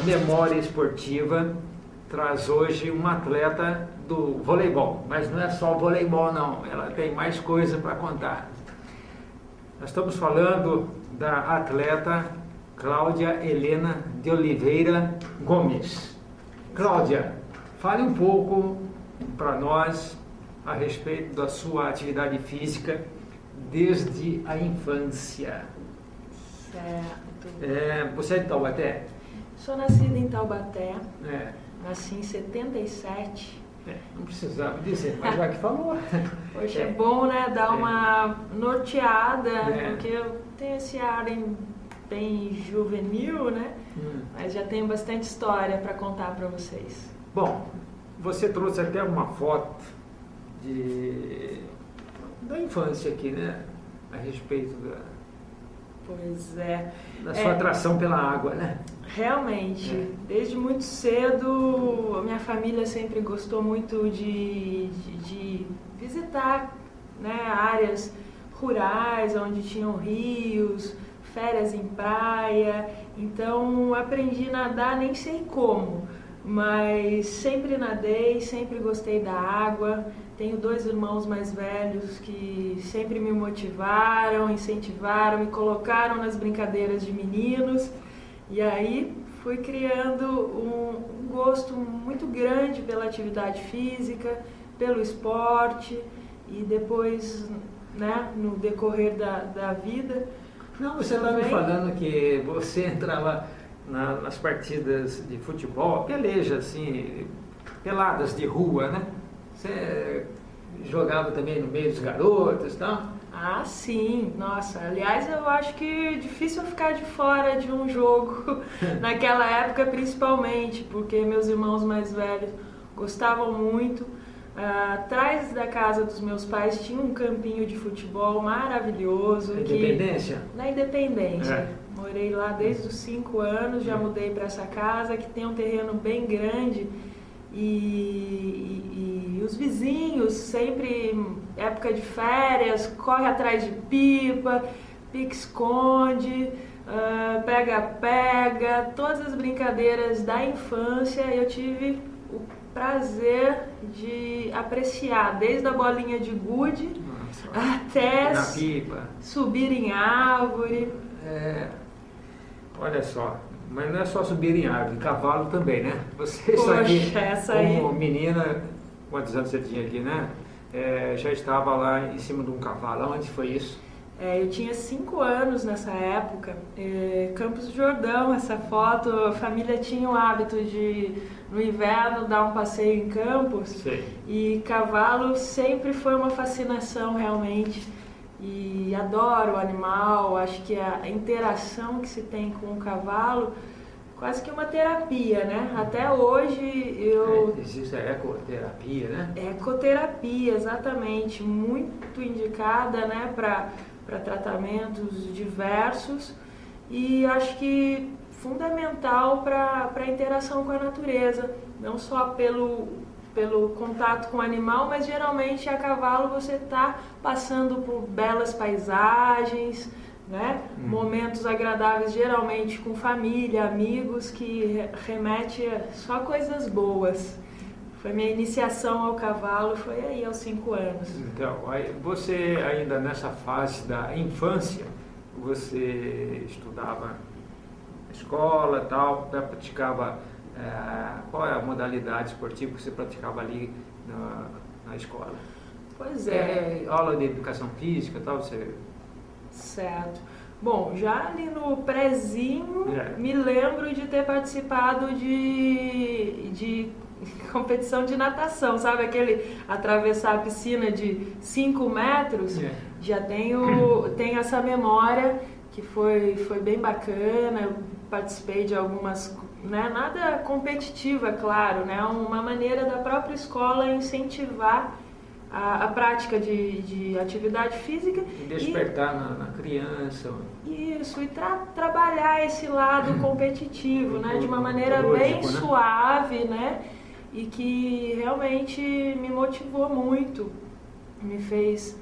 Memória Esportiva traz hoje uma atleta do voleibol, mas não é só voleibol não, ela tem mais coisa para contar. Nós estamos falando da atleta Cláudia Helena de Oliveira Gomes. Cláudia, fale um pouco para nós a respeito da sua atividade física desde a infância. Certo. Você é de Taubaté? Sou nascida em Taubaté, Nasci nasci em 77. Não precisava dizer, mas já que falou. Hoje é bom, né, dar uma norteada, É. porque eu tenho esse ar bem juvenil, né? Mas já tenho bastante história para contar para vocês. Bom, você trouxe até uma foto da infância aqui, né? A respeito Pois é. da sua atração pela água, né? Realmente, desde muito cedo, a minha família sempre gostou muito de visitar, né, áreas rurais, onde tinham rios, férias em praia. Então, aprendi a nadar, nem sei como, mas sempre nadei, sempre gostei da água. Tenho 2 irmãos mais velhos que sempre me motivaram, incentivaram, me colocaram nas brincadeiras de meninos. E aí fui criando um gosto muito grande pela atividade física, pelo esporte e depois, né, no decorrer da vida. Não, você estava me falando que você entrava nas partidas de futebol, peleja, assim, peladas de rua, né? Você jogava também no meio dos garotos e tal? Ah, sim, nossa, aliás eu acho que é difícil eu ficar de fora de um jogo, naquela época principalmente, porque meus irmãos mais velhos gostavam muito. Atrás da casa dos meus pais tinha um campinho de futebol maravilhoso. Na Independência? Na Independência. Morei lá desde os 5 anos, já mudei para essa casa que tem um terreno bem grande. E os vizinhos, sempre, época de férias, corre atrás de pipa, pique-esconde, pega-pega, todas as brincadeiras da infância eu tive o prazer de apreciar, desde a bolinha de gude até na pipa, subir em árvore. Olha só. Mas não é só subir em árvore, cavalo também, né? Você Poxa, aqui, essa como aí. menina, quantos anos você tinha aqui, né? Já estava lá em cima de um cavalo. Onde foi isso? Eu tinha 5 anos nessa época, Campos do Jordão, essa foto, a família tinha o hábito de, no inverno, dar um passeio em Campos. Sim. E cavalo sempre foi uma fascinação realmente. E adoro o animal, acho que a interação que se tem com o cavalo, quase que uma terapia, né? Até hoje Existe a ecoterapia, né? Ecoterapia, exatamente, muito indicada, né, para tratamentos diversos e acho que fundamental para a interação com a natureza, não só pelo contato com o animal, mas geralmente a cavalo você está passando por belas paisagens, né? Momentos agradáveis, geralmente com família, amigos, que remete a só coisas boas. Foi minha iniciação ao cavalo, foi aí aos 5 anos. Então, aí você ainda nessa fase da infância, você estudava na escola e tal, praticava, qual é a modalidade esportiva que você praticava ali na escola? Pois é. Aula de educação física e tal, você... Certo. Bom, já ali no prézinho, me lembro de ter participado de competição de natação, sabe? Aquele atravessar a piscina de 5 metros. Já tenho essa memória que foi bem bacana. Eu participei de algumas, né? Nada competitiva, claro, né? Uma maneira da própria escola incentivar a prática de atividade física. E despertar na criança. Isso, e trabalhar esse lado competitivo, né? De uma maneira bem suave, né? E que realmente me motivou muito, me fez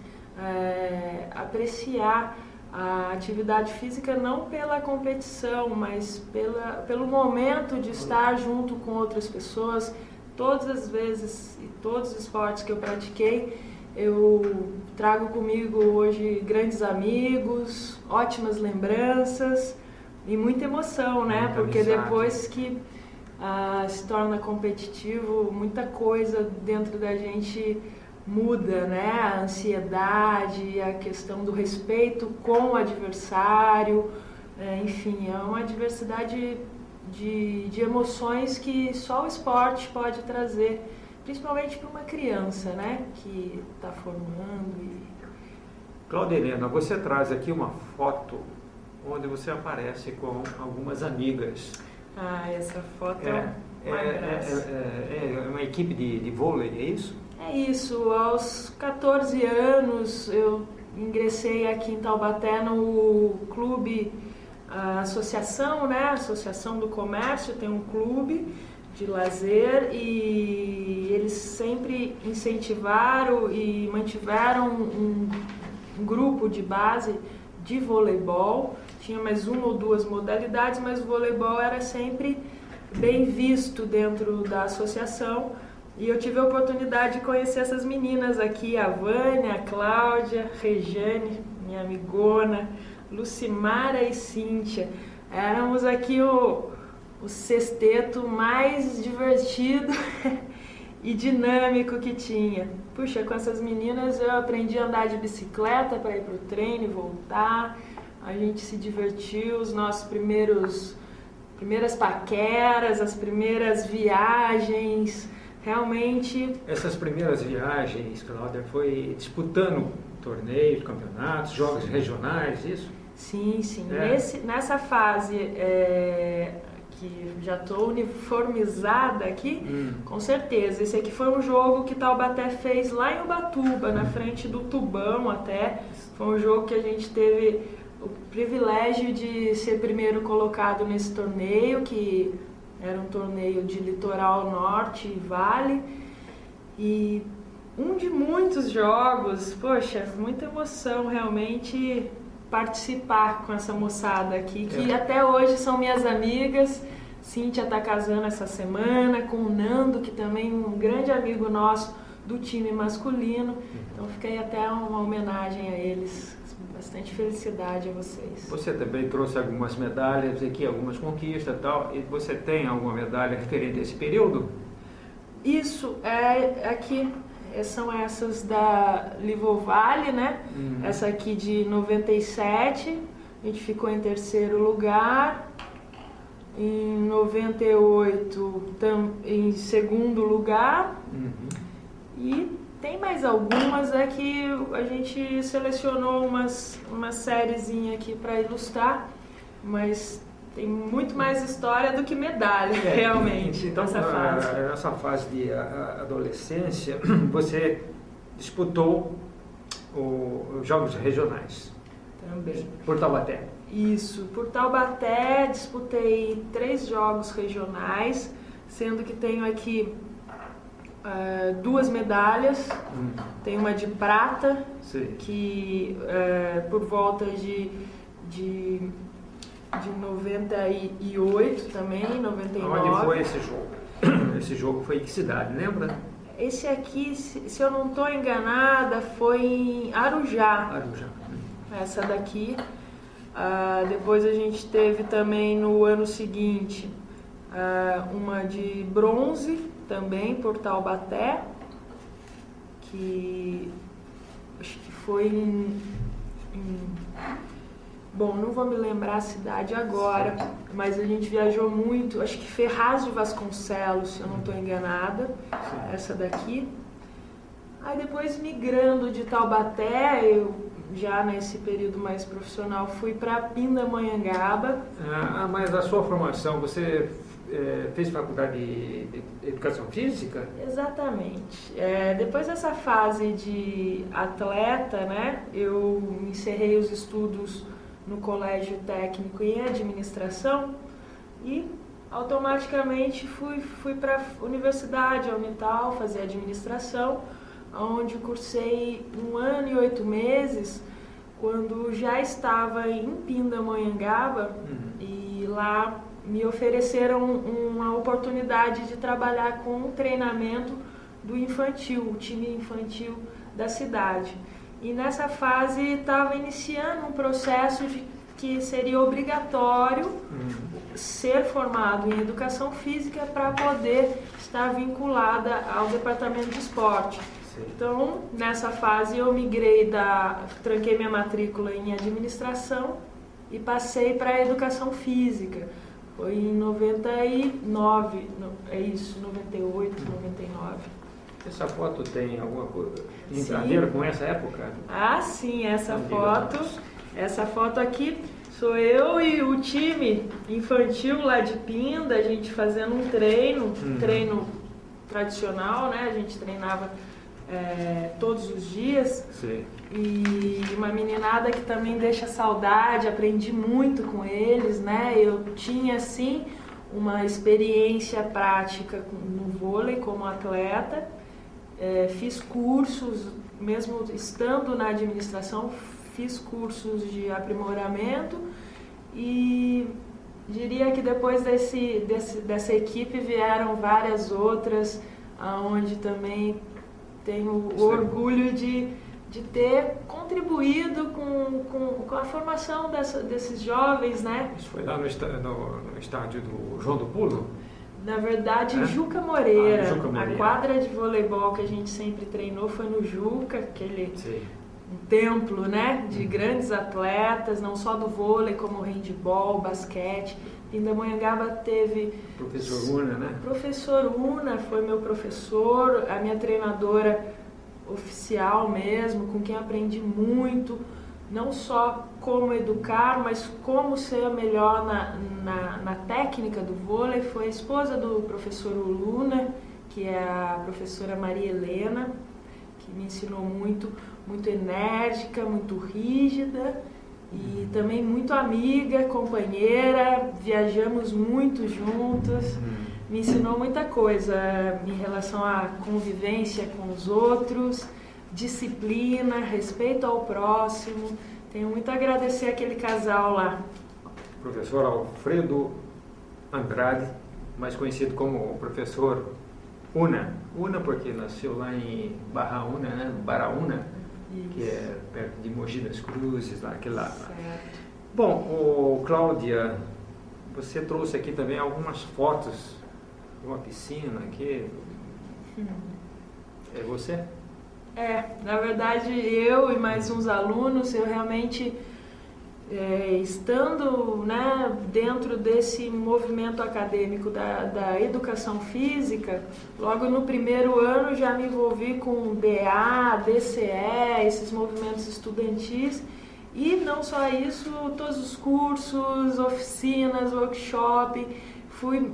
apreciar a atividade física não pela competição, mas pelo momento de estar junto com outras pessoas. Todas as vezes e todos os esportes que eu pratiquei, eu trago comigo hoje grandes amigos, ótimas lembranças e muita emoção, né? Muita Porque amizade. Depois que se torna competitivo, muita coisa dentro da gente muda, né? A ansiedade, a questão do respeito com o adversário, enfim, é uma diversidade de emoções que só o esporte pode trazer, principalmente para uma criança, né, que está formando. Cláudia Helena, você traz aqui uma foto onde você aparece com algumas amigas. Essa foto é uma graça. É uma equipe de vôlei, é isso? É isso, aos 14 anos eu ingressei aqui em Taubaté no clube, a associação, né? A Associação do Comércio tem um clube de lazer e eles sempre incentivaram e mantiveram um grupo de base de voleibol. Tinha mais 1 ou 2 modalidades, mas o voleibol era sempre bem visto dentro da associação. E eu tive a oportunidade de conhecer essas meninas aqui, a Vânia, a Cláudia, a Rejane, minha amigona, Lucimara e Cíntia. Éramos aqui o sexteto mais divertido e dinâmico que tinha. Puxa, com essas meninas eu aprendi a andar de bicicleta para ir para o treino e voltar. A gente se divertiu, os nossos primeiras paqueras, as primeiras viagens, realmente... Essas primeiras viagens, Cláudia, foi disputando torneios, campeonatos, jogos regionais, isso? Sim. Nessa fase que já estou uniformizada aqui, com certeza. Esse aqui foi um jogo que Taubaté fez lá em Ubatuba, na frente do Tubão até. Foi um jogo que a gente teve o privilégio de ser primeiro colocado nesse torneio, que era um torneio de litoral norte e vale. E um de muitos jogos, poxa, muita emoção realmente participar com essa moçada aqui, que até hoje são minhas amigas. Cíntia está casando essa semana com o Nando, que também é um grande amigo nosso do time masculino. Então fiquei até uma homenagem a eles. Bastante felicidade a vocês. Você também trouxe algumas medalhas aqui, algumas conquistas e tal. E você tem alguma medalha referente a esse período? Isso, aqui são essas da Livovale, né? Essa aqui de 97, a gente ficou em terceiro lugar. Em 98, em segundo lugar. E tem mais algumas, é que a gente selecionou uma sériezinha aqui para ilustrar, mas tem muito mais história do que medalha, realmente, então, nessa fase de adolescência, você disputou os Jogos Regionais. Também. Por Taubaté. Isso, por Taubaté disputei 3 jogos regionais, sendo que tenho aqui 2 medalhas. Tem uma de prata, sim, que por volta de 98 também, 99. Onde foi esse jogo? Esse jogo foi em que cidade, lembra? Esse aqui, se eu não estou enganada, foi em Arujá. Arujá. Essa daqui. Depois a gente teve também no ano seguinte uma de bronze, também por Taubaté, que acho que foi bom, não vou me lembrar a cidade agora, mas a gente viajou muito, acho que Ferraz de Vasconcelos, se eu não estou enganada, essa daqui. Aí depois, migrando de Taubaté, eu já nesse período mais profissional fui para Pindamonhangaba. Mas a sua formação, você fez faculdade de Educação Física? Exatamente. Depois dessa fase de atleta, né, eu encerrei os estudos no Colégio Técnico em Administração e automaticamente fui para a universidade, a Unital, fazer administração, onde cursei 1 ano e 8 meses, quando já estava em Pindamonhangaba, e lá me ofereceram uma oportunidade de trabalhar com um treinamento do infantil, o time infantil da cidade. E nessa fase estava iniciando um processo que seria obrigatório ser formado em educação física para poder estar vinculada ao departamento de esporte. Sim. Então, nessa fase eu migrei tranquei minha matrícula em administração e passei para a educação física. Foi em 99, 98, 99. Essa foto tem alguma coisa Sim. a ver com essa época? Sim, essa foto aqui sou eu e o time infantil lá de Pinda, a gente fazendo um treino tradicional, né? A gente treinava todos os dias. Sim. E uma meninada que também deixa saudade, aprendi muito com eles, né? Eu tinha, sim, uma experiência prática no vôlei como atleta, fiz cursos, mesmo estando na administração, fiz cursos de aprimoramento e diria que depois dessa equipe vieram várias outras, onde também tenho o orgulho de ter contribuído com a formação desses jovens, né? Isso foi lá no estádio do João do Pulo? Na verdade, Juca Moreira. Juca Moreira. A quadra de voleibol que a gente sempre treinou foi no Juca, aquele templo, né? De grandes atletas, não só do vôlei, como handebol, basquete. Pindamonhangaba teve... Professor Una, né? Professor Una foi meu professor, a minha treinadora oficial mesmo, com quem aprendi muito, não só como educar, mas como ser melhor na técnica do vôlei. Foi a esposa do professor Luna, que é a professora Maria Helena, que me ensinou muito enérgica, muito rígida e também muito amiga, companheira, viajamos muito juntas. Me ensinou muita coisa em relação à convivência com os outros, disciplina, respeito ao próximo. Tenho muito a agradecer aquele casal lá. Professor Alfredo Andrade, mais conhecido como professor Una. Una porque nasceu lá em Barraúna, né? Baraúna, que é perto de Mogi das Cruzes, lá, aquele lado. Certo. Bom, Cláudia, você trouxe aqui também algumas fotos de uma piscina aqui. É você? Na verdade, eu e mais uns alunos, eu realmente, estando, né, dentro desse movimento acadêmico da educação física, logo no primeiro ano já me envolvi com DA, DCE, esses movimentos estudantis, e não só isso, todos os cursos, oficinas, workshop, fui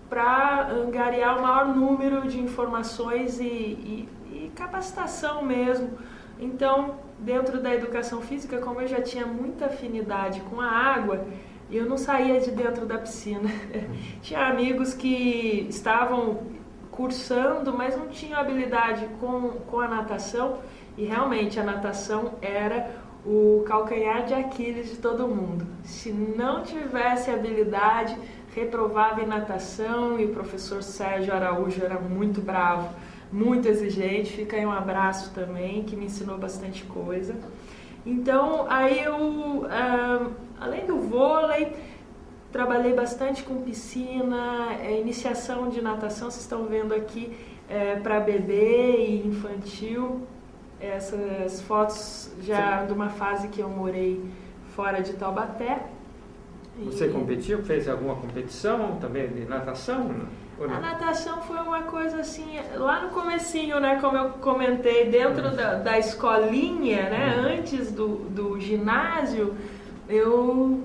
para angariar o maior número de informações e capacitação mesmo. Então, dentro da educação física, como eu já tinha muita afinidade com a água, eu não saía de dentro da piscina. Tinha amigos que estavam cursando, mas não tinham habilidade com a natação, e realmente a natação era o calcanhar de Aquiles de todo mundo. Se não tivesse habilidade, reprovava em natação, e o professor Sérgio Araújo era muito bravo, muito exigente. Fica aí um abraço também, que me ensinou bastante coisa. Então, aí eu, além do vôlei, trabalhei bastante com piscina, iniciação de natação, vocês estão vendo aqui, para bebê e infantil. Essas fotos já de uma fase que eu morei fora de Taubaté. Você competiu? Fez alguma competição também de natação? A natação foi uma coisa assim, lá no comecinho, né, como eu comentei, dentro da escolinha, né, antes do ginásio, eu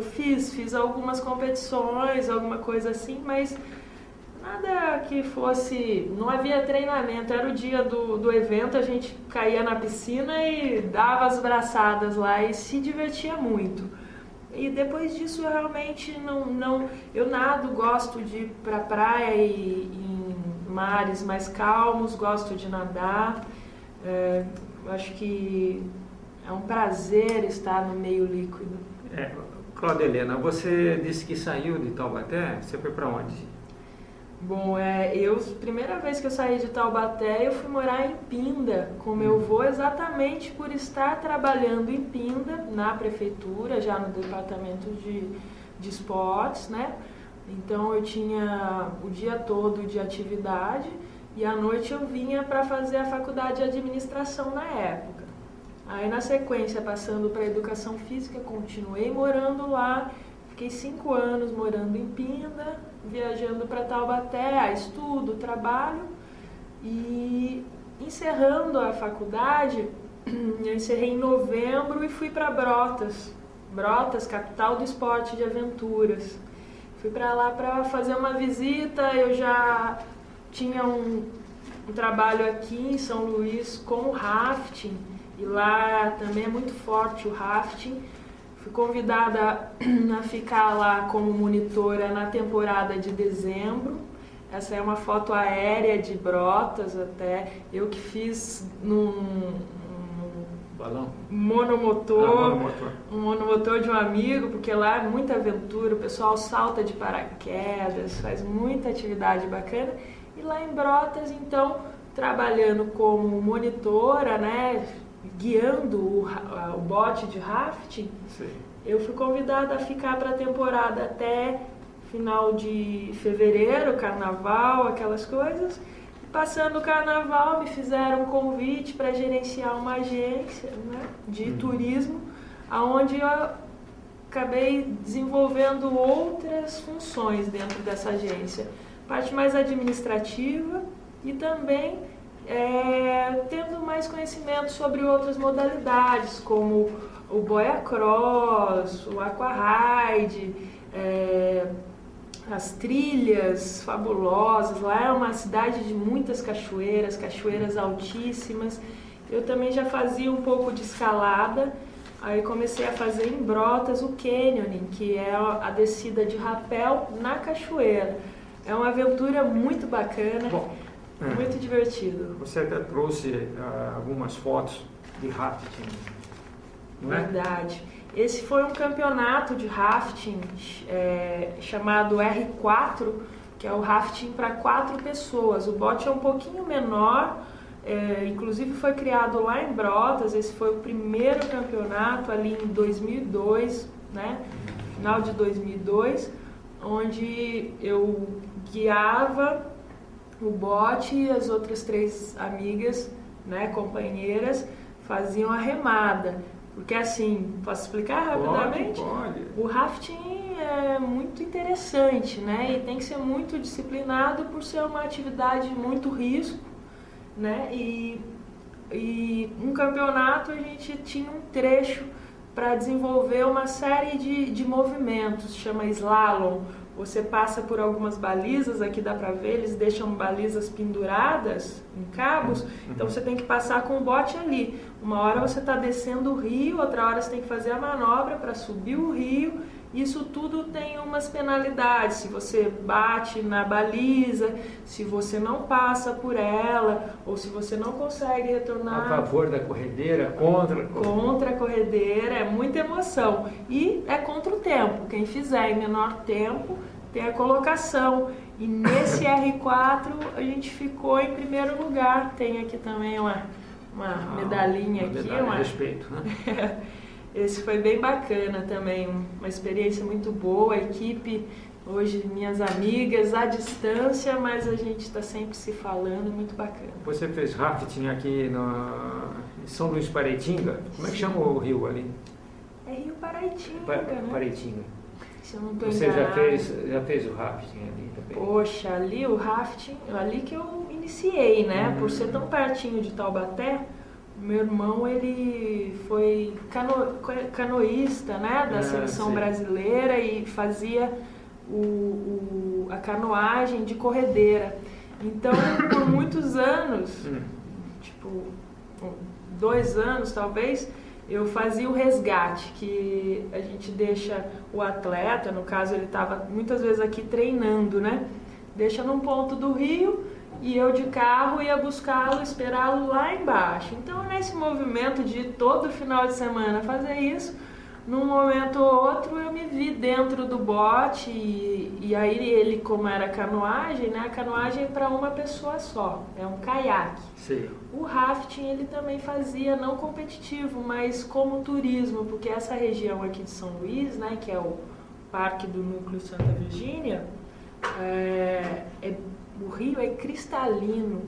fiz algumas competições, alguma coisa assim, mas nada que fosse, não havia treinamento, era o dia do evento, a gente caía na piscina e dava as braçadas lá e se divertia muito. E depois disso eu realmente eu nado, gosto de ir pra praia e em mares mais calmos, gosto de nadar. Acho que é um prazer estar no meio líquido. Cláudia Helena, você disse que saiu de Taubaté, você foi para onde? Bom, primeira vez que eu saí de Taubaté, eu fui morar em Pinda com meu avô, exatamente por estar trabalhando em Pinda, na prefeitura, já no departamento de esportes, né? Então eu tinha o dia todo de atividade e à noite eu vinha para fazer a faculdade de administração na época. Aí na sequência, passando para educação física, continuei morando lá. Fiquei 5 anos morando em Pinda, viajando para Taubaté, a estudo, trabalho, e encerrando a faculdade, eu encerrei em novembro e fui para Brotas, capital do esporte de aventuras. Fui para lá para fazer uma visita, eu já tinha um trabalho aqui em São Luís com o rafting, e lá também é muito forte o rafting. Fui convidada a ficar lá como monitora na temporada de dezembro. Essa é uma foto aérea de Brotas, até eu que fiz num balão? Monomotor. Um monomotor de um amigo, porque lá é muita aventura, o pessoal salta de paraquedas, faz muita atividade bacana. E lá em Brotas, então, trabalhando como monitora, né, guiando o bote de rafting. Sim. Eu fui convidada a ficar para a temporada até final de fevereiro, carnaval, aquelas coisas. Passando o carnaval, me fizeram um convite para gerenciar uma agência, né, de turismo, onde eu acabei desenvolvendo outras funções dentro dessa agência. Parte mais administrativa e também tendo mais conhecimento sobre outras modalidades, como o boia cross, o aquaride, as trilhas fabulosas. Lá é uma cidade de muitas cachoeiras altíssimas. Eu também já fazia um pouco de escalada, aí comecei a fazer em Brotas o canyoning, que é a descida de rapel na cachoeira. É uma aventura muito bacana. Bom, muito divertido. Você até trouxe algumas fotos de rafting, não é? Verdade. Esse foi um campeonato de rafting chamado R4, que é o rafting para 4 pessoas. O bote é um pouquinho menor, inclusive foi criado lá em Brotas. Esse foi o primeiro campeonato ali em 2002, né? Final de 2002, onde eu guiava o bote e as outras 3 amigas né, companheiras, faziam a remada. Porque assim, posso explicar rapidamente? Pode. O rafting é muito interessante, né? E tem que ser muito disciplinado por ser uma atividade de muito risco, né? E um campeonato a gente tinha um trecho para desenvolver uma série de movimentos, chama slalom. Você passa por algumas balizas, aqui dá para ver, eles deixam balizas penduradas em cabos, então você tem que passar com o bote ali. Uma hora você está descendo o rio, outra hora você tem que fazer a manobra para subir o rio. Isso tudo tem umas penalidades, se você bate na baliza, se você não passa por ela, ou se você não consegue retornar... A favor da corredeira, contra... Contra a corredeira, é muita emoção. E é contra o tempo, quem fizer em menor tempo tem a colocação. E nesse R4 a gente ficou em primeiro lugar, tem aqui também uma medalhinha aqui. Medalha de respeito, né? Esse foi bem bacana também, uma experiência muito boa, a equipe, hoje minhas amigas à distância, mas a gente está sempre se falando, muito bacana. Você fez rafting aqui em São Luís Paraitinga? Como é que chama o rio ali? É Rio Paraitinga, né? Paraitinga. Se eu não estou Você enganada. já fez o rafting ali também? Poxa, ali o rafting, ali que eu iniciei, né? Por ser tão pertinho de Taubaté, meu irmão, ele foi canoísta, né, da seleção brasileira e fazia a canoagem de corredeira. Então, por muitos anos, tipo 2 anos talvez, eu fazia o resgate, que a gente deixa o atleta, no caso ele estava muitas vezes aqui treinando, né, deixa num ponto do rio, e eu de carro ia buscá-lo, esperá-lo lá embaixo. Então, nesse movimento de todo final de semana fazer isso, num momento ou outro eu me vi dentro do bote e aí ele, como era canoagem, né? A canoagem é para uma pessoa só, é um caiaque. Sim. O rafting ele também fazia não competitivo, mas como turismo, porque essa região aqui de São Luís, né, que é o Parque do Núcleo Santa Virgínia, o rio é cristalino,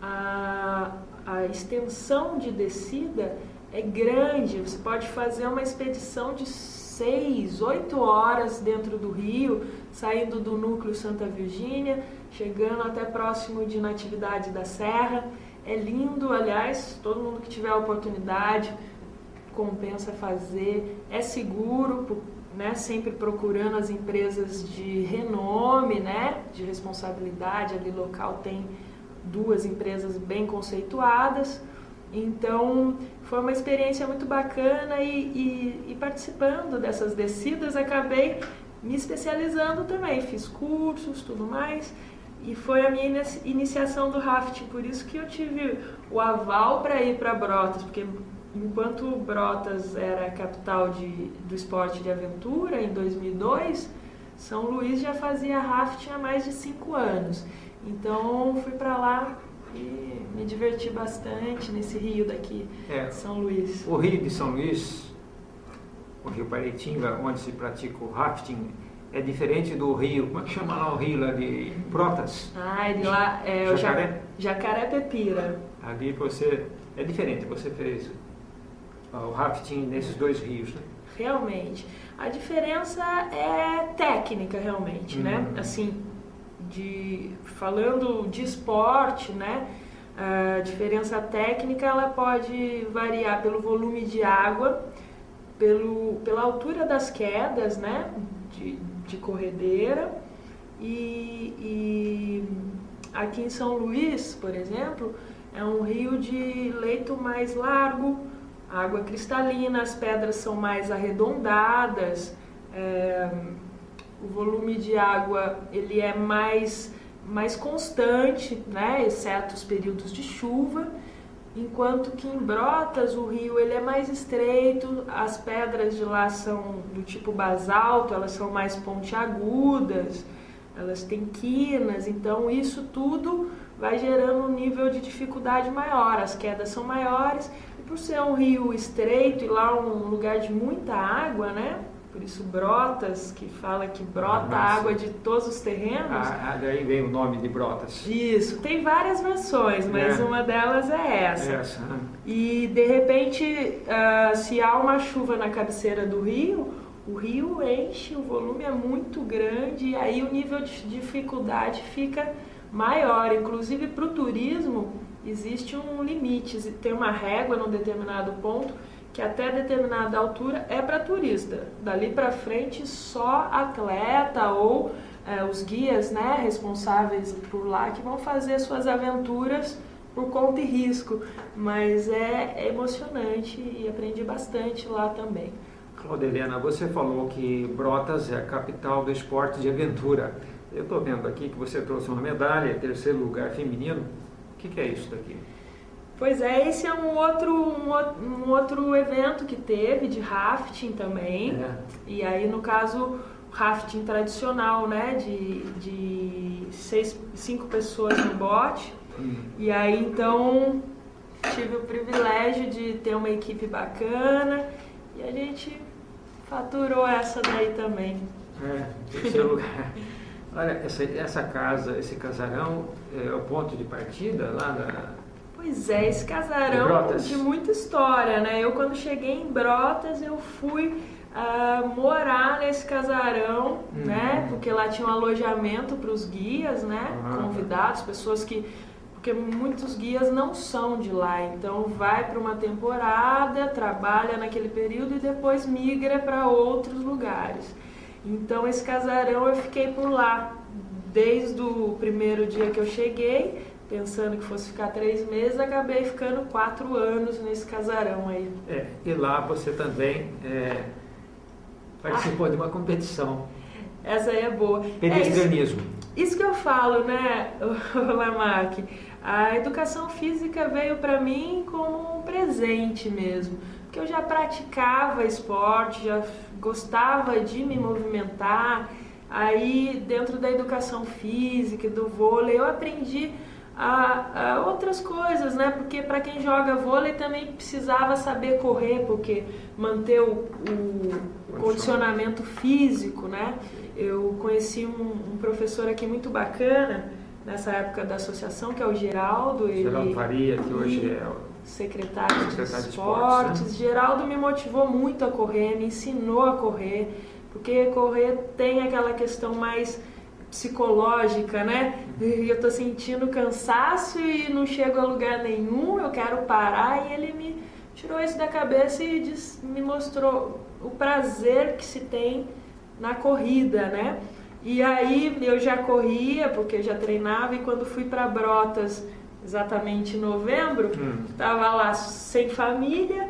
a extensão de descida é grande, você pode fazer uma expedição de 6, 8 horas dentro do rio, saindo do núcleo Santa Virgínia, chegando até próximo de Natividade da Serra. É lindo, aliás, todo mundo que tiver a oportunidade, compensa fazer, é seguro, né, sempre procurando as empresas de renome, né, de responsabilidade, ali local tem 2 empresas bem conceituadas, então foi uma experiência muito bacana e participando dessas descidas acabei me especializando também, fiz cursos, tudo mais, e foi a minha iniciação do rafting, por isso que eu tive o aval para ir para Brotas, porque enquanto Brotas era a capital do esporte de aventura, em 2002, São Luís já fazia rafting há mais de 5 anos. Então fui para lá e me diverti bastante nesse rio daqui, São Luís. O rio de São Luís, o rio Paraitinga, onde se pratica o rafting, é diferente do rio, como é que chama lá o rio lá de Brotas? Ele lá é Jacaré? o Jacaré-Pepira. Ali é diferente, você fez o rafting nesses 2 rios, né? Realmente. A diferença é técnica, realmente, né? Assim, falando de esporte, né? A diferença técnica, ela pode variar pelo volume de água, pela altura das quedas, né? De corredeira. E aqui em São Luís, por exemplo, é um rio de leito mais largo, água cristalina, as pedras são mais arredondadas, o volume de água ele é mais constante, né, exceto os períodos de chuva, enquanto que em Brotas o rio ele é mais estreito, as pedras de lá são do tipo basalto, elas são mais pontiagudas, elas têm quinas, então isso tudo vai gerando um nível de dificuldade maior, as quedas são maiores, e por ser um rio estreito e lá um lugar de muita água, né, por isso Brotas, que fala que brota água de todos os terrenos. Daí vem o nome de Brotas. Isso, tem várias versões, mas uma delas é essa. E de repente, se há uma chuva na cabeceira do rio, o rio enche, o volume é muito grande e aí o nível de dificuldade fica maior. Inclusive para o turismo existe um limite, tem uma régua num determinado ponto que até determinada altura é para turista. Dali para frente só atleta ou os guias, né, responsáveis por lá que vão fazer suas aventuras por conta e risco. Mas é emocionante e aprendi bastante lá também. Cláudia Helena, você falou que Brotas é a capital do esporte de aventura. Eu estou vendo aqui que você trouxe uma medalha, terceiro lugar feminino. O que é isso daqui? Pois é, esse é um outro evento que teve de rafting também. E aí, no caso, rafting tradicional, né? De 5 pessoas no bote. E aí, então, tive o privilégio de ter uma equipe bacana e a gente faturou essa daí também. Terceiro lugar. Olha, essa casa, esse casarão é o ponto de partida lá da... Pois é, esse casarão de muita história, né? Eu quando cheguei em Brotas, eu fui morar nesse casarão, né? Porque lá tinha um alojamento para os guias, né? Convidados, pessoas que... Porque muitos guias não são de lá, então vai para uma temporada, trabalha naquele período e depois migra para outros lugares. Então esse casarão eu fiquei por lá desde o primeiro dia que eu cheguei, pensando que fosse ficar 3 meses, acabei ficando 4 anos nesse casarão aí. E lá você também participou de uma competição. Essa aí é boa. Pedestrianismo. Isso que eu falo, né, Lamarck? A educação física veio para mim como um presente mesmo, porque eu já praticava esporte, já gostava de me movimentar. Aí, dentro da educação física, do vôlei, eu aprendi outras coisas, né? Porque para quem joga vôlei também precisava saber correr, porque manter o condicionamento físico, né? Eu conheci um professor aqui muito bacana, nessa época da associação, que é o Geraldo. Geraldo Faria, que hoje é o secretário de esportes, né? Geraldo me motivou muito a correr, me ensinou a correr, porque correr tem aquela questão mais psicológica, né? E eu tô sentindo cansaço e não chego a lugar nenhum, eu quero parar, e ele me tirou isso da cabeça e me mostrou o prazer que se tem na corrida, né? E aí eu já corria, porque eu já treinava, e quando fui para Brotas, exatamente em novembro, estava lá sem família,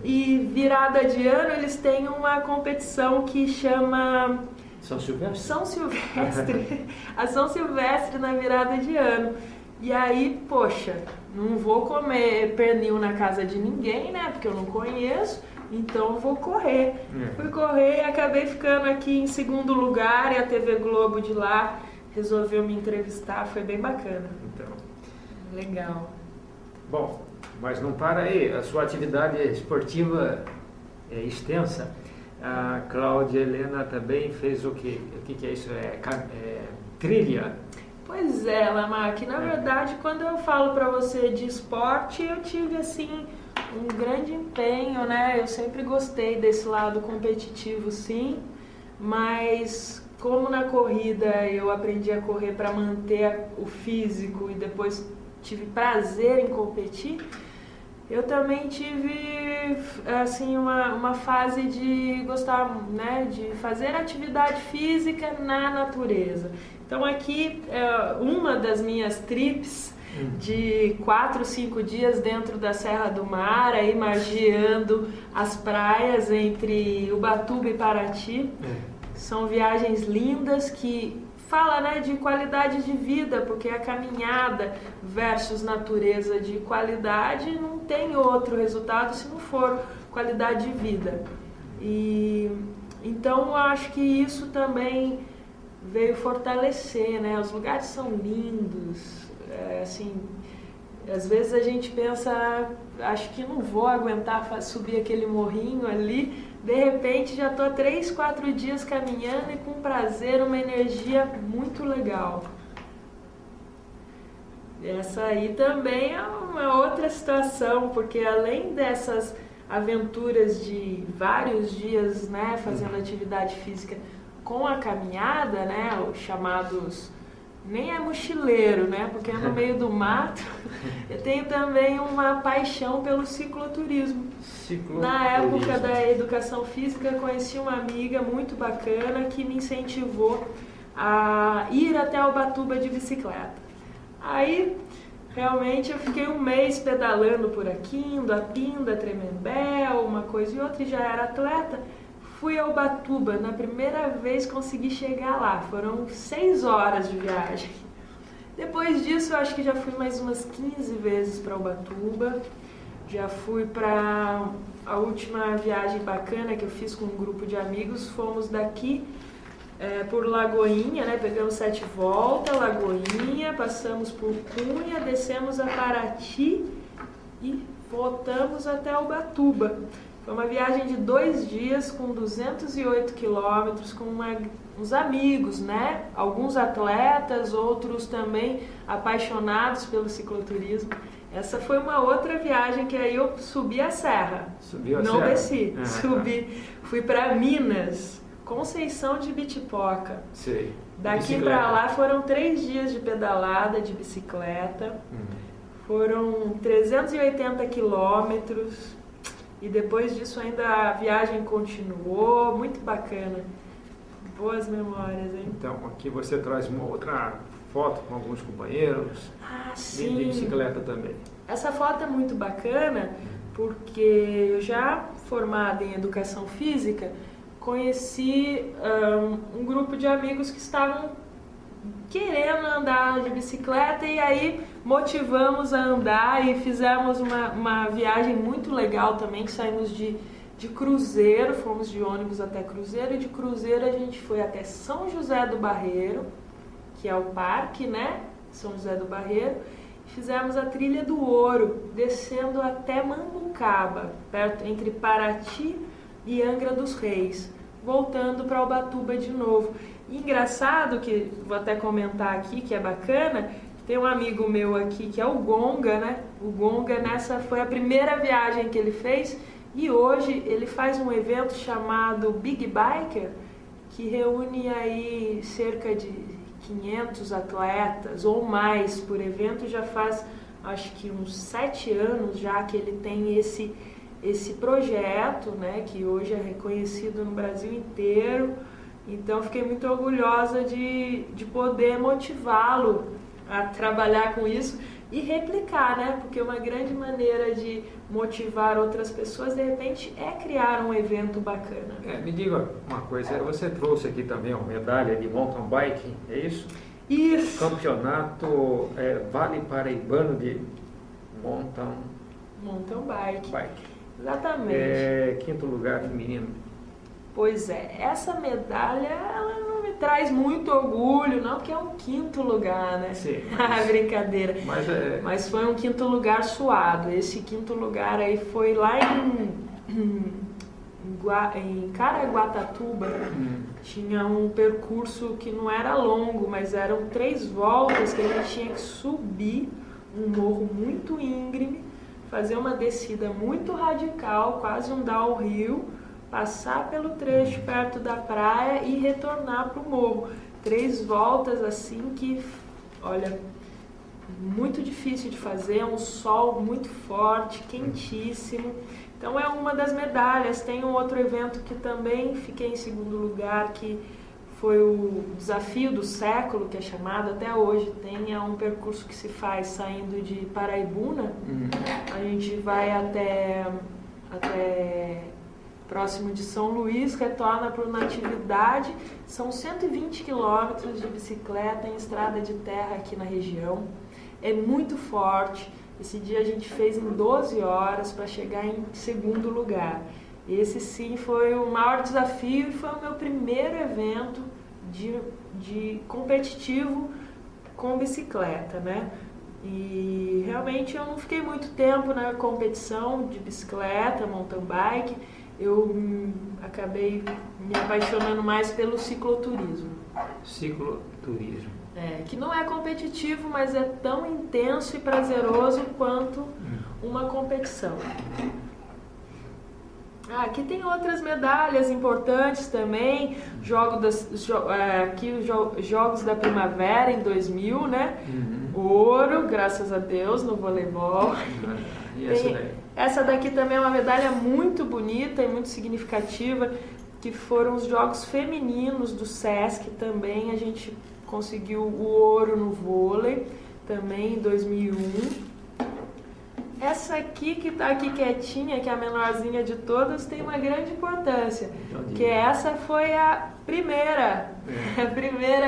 e virada de ano eles têm uma competição que chama São Silvestre? São Silvestre, a São Silvestre na virada de ano. E aí, poxa, não vou comer pernil na casa de ninguém, né, porque eu não conheço, então eu vou correr. Fui correr e acabei ficando aqui em segundo lugar, e a TV Globo de lá resolveu me entrevistar, foi bem bacana. Então, legal. Bom, mas não para aí, a sua atividade esportiva é extensa. A Cláudia Helena também fez o quê? O que é isso? Trilha? Pois é, Lamarck, na verdade, quando eu falo para você de esporte, eu tive assim um grande empenho, né? Eu sempre gostei desse lado competitivo, sim, mas como na corrida eu aprendi a correr para manter o físico e depois tive prazer em competir, eu também tive assim uma fase de gostar, né, de fazer atividade física na natureza. Então aqui uma das minhas trips de 4, 5 dias dentro da Serra do Mar, aí margeando as praias entre Ubatuba e Paraty. São viagens lindas que fala, né, de qualidade de vida, porque a caminhada versus natureza de qualidade não tem outro resultado se não for qualidade de vida. E então eu acho que isso também veio fortalecer, né? Os lugares são lindos, assim, às vezes a gente pensa, acho que não vou aguentar subir aquele morrinho ali, De repente já estou há 3, 4 dias caminhando e com prazer, uma energia muito legal. Essa aí também é uma outra situação, porque além dessas aventuras de vários dias, né, fazendo atividade física com a caminhada, né, os chamados, nem é mochileiro, né, porque é no meio do mato, eu tenho também uma paixão pelo cicloturismo. Na época da educação física, conheci uma amiga muito bacana que me incentivou a ir até Ubatuba de bicicleta. Aí, realmente, eu fiquei um mês pedalando por aqui, indo a Pinda, Tremembé, uma coisa e outra, e já era atleta. Fui a Ubatuba, na primeira vez consegui chegar lá, foram 6 horas de viagem. Depois disso, eu acho que já fui mais umas 15 vezes para Ubatuba. Já fui para a última viagem bacana que eu fiz com um grupo de amigos, fomos daqui por Lagoinha, né? Pegamos 7 voltas, Lagoinha, passamos por Cunha, descemos a Paraty e voltamos até Ubatuba. Foi uma viagem de 2 dias com 208 quilômetros com uns amigos, né? Alguns atletas, outros também apaixonados pelo cicloturismo. Essa foi uma outra viagem que aí eu subi a serra. Subiu a Não serra? desci, subi. Fui para Minas, Conceição de Bitipoca. Sei. Daqui para lá foram 3 dias de pedalada de bicicleta. Foram 380 quilômetros. E depois disso ainda a viagem continuou, muito bacana. Boas memórias, hein? Então, aqui você traz uma outra foto com alguns companheiros. Ah, sim. De bicicleta também. Essa foto é muito bacana porque eu já formada em educação física, conheci um grupo de amigos que estavam querendo andar de bicicleta e aí motivamos a andar e fizemos uma viagem muito legal também, que saímos de Cruzeiro, fomos de ônibus até Cruzeiro e de Cruzeiro a gente foi até São José do Barreiro, que é o parque, né? São José do Barreiro. Fizemos a Trilha do Ouro, descendo até Mambucaba, perto entre Paraty e Angra dos Reis, voltando para Ubatuba de novo. E engraçado, que vou até comentar aqui, que é bacana, tem um amigo meu aqui que é o Gonga, né? O Gonga, nessa foi a primeira viagem que ele fez e hoje ele faz um evento chamado Big Biker, que reúne aí cerca de 500 atletas ou mais por evento. Já faz acho que uns 7 anos já que ele tem esse projeto, né, que hoje é reconhecido no Brasil inteiro. Então fiquei muito orgulhosa de poder motivá-lo a trabalhar com isso e replicar, né? Porque uma grande maneira de motivar outras pessoas, de repente, é criar um evento bacana. Me diga uma coisa, você trouxe aqui também uma medalha de mountain bike, é isso? Isso! Campeonato Vale Paraibano de mountain bike. bike. Exatamente. 5º lugar feminino. Pois é, essa medalha ela não me traz muito orgulho, não, porque é um 5º lugar, né? Sim. Brincadeira. Mas foi um 5º lugar suado. Esse 5º lugar aí foi lá em Caraguatatuba. Tinha um percurso que não era longo, mas eram 3 voltas que a gente tinha que subir um morro muito íngreme, fazer uma descida muito radical, quase um downhill, passar pelo trecho perto da praia e retornar para o morro. 3 voltas assim que, olha, muito difícil de fazer, um sol muito forte, quentíssimo. Então é uma das medalhas. Tem um outro evento que também fiquei em 2º lugar, que foi o Desafio do Século, que é chamado, até hoje tem, é um percurso que se faz saindo de Paraibuna. A gente vai até próximo de São Luís, retorna para o Natividade. São 120 quilômetros de bicicleta em estrada de terra aqui na região. É muito forte. Esse dia a gente fez em 12 horas para chegar em 2º lugar. Esse sim foi o maior desafio e foi o meu primeiro evento de competitivo com bicicleta, né? E realmente eu não fiquei muito tempo na competição de bicicleta, mountain bike. eu acabei me apaixonando mais pelo cicloturismo. Cicloturismo. Que não é competitivo, mas é tão intenso e prazeroso quanto uma competição. Aqui tem outras medalhas importantes também, Jogos da Primavera em 2000, né? Ouro, graças a Deus, no voleibol. E essa daí? Essa daqui também é uma medalha muito bonita e muito significativa, que foram os Jogos Femininos do SESC também. A gente conseguiu o ouro no vôlei, também em 2001. Essa aqui que está aqui quietinha, que é a menorzinha de todas, tem uma grande importância. Que essa foi a primeira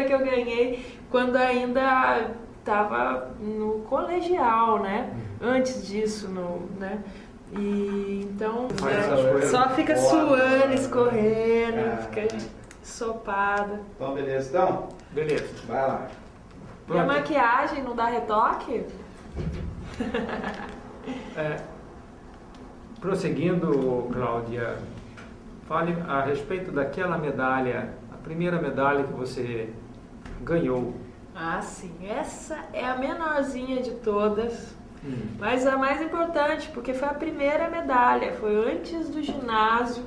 que eu ganhei quando ainda estava no colegial, né? Antes disso, né? E então só fica suando, escorrendo, fica ensopada. Então, beleza, então? Beleza. Vai lá. E a maquiagem não dá retoque? Prosseguindo, Cláudia, fale a respeito daquela medalha, a primeira medalha que você ganhou. Sim, essa é a menorzinha de todas, mas a mais importante, porque foi a primeira medalha, foi antes do ginásio,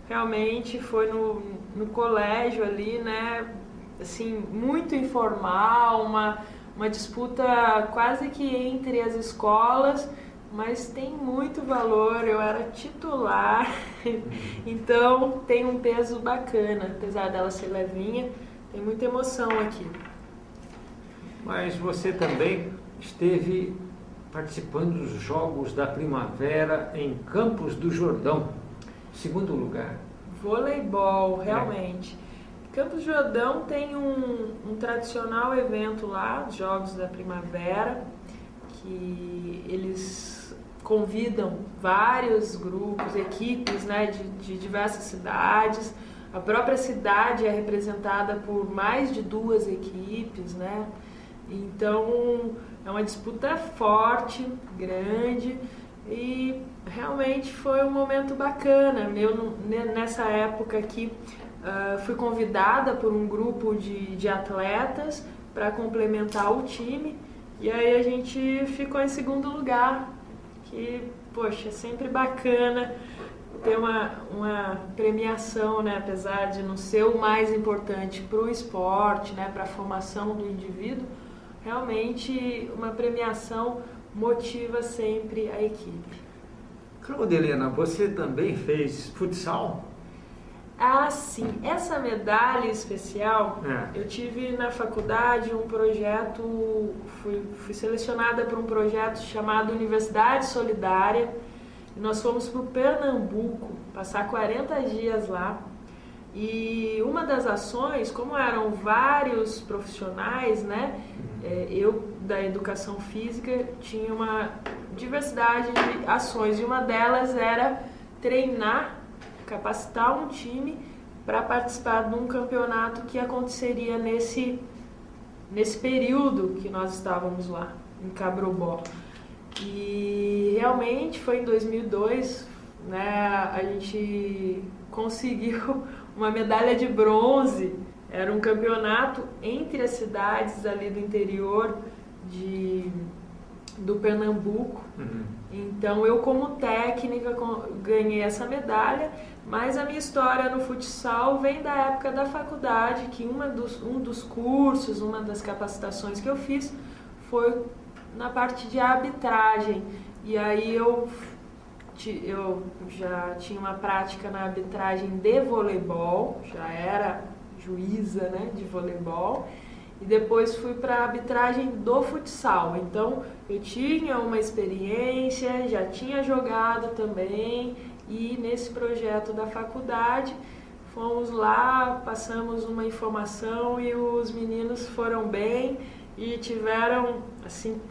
realmente foi no colégio ali, né, assim, muito informal, uma disputa quase que entre as escolas, mas tem muito valor, eu era titular, então tem um peso bacana, apesar dela ser levinha, tem muita emoção aqui. Mas você também esteve participando dos Jogos da Primavera em Campos do Jordão, segundo lugar. Voleibol, realmente. Campos do Jordão tem um tradicional evento lá, os Jogos da Primavera, que eles convidam vários grupos, equipes, né, de diversas cidades. A própria cidade é representada por mais de 2 equipes, né? Então é uma disputa forte, grande, e realmente foi um momento bacana. Nessa época aqui fui convidada por um grupo de atletas para complementar o time, e aí a gente ficou em segundo lugar, que, poxa, é sempre bacana ter uma premiação, né? Apesar de não ser o mais importante para o esporte, né? Para a formação do indivíduo, realmente uma premiação motiva sempre a equipe. Cláudia Helena, você também fez futsal? Sim. Essa medalha especial, eu tive na faculdade um projeto, fui selecionada para um projeto chamado Universidade Solidária, e nós fomos para o Pernambuco, passar 40 dias lá. E uma das ações, como eram vários profissionais, né, eu da educação física tinha uma diversidade de ações, e uma delas era treinar, capacitar um time para participar de um campeonato que aconteceria nesse período que nós estávamos lá, em Cabrobó. E realmente foi em 2002, né, a gente conseguiu uma medalha de bronze. Era um campeonato entre as cidades ali do interior do Pernambuco. Então eu, como técnica, ganhei essa medalha, mas a minha história no futsal vem da época da faculdade, que um dos cursos, uma das capacitações que eu fiz foi na parte de arbitragem. E aí eu já tinha uma prática na arbitragem de voleibol, já era juíza, né, de voleibol, e depois fui para a arbitragem do futsal. Então eu tinha uma experiência, já tinha jogado também, e nesse projeto da faculdade fomos lá, passamos uma informação e os meninos foram bem e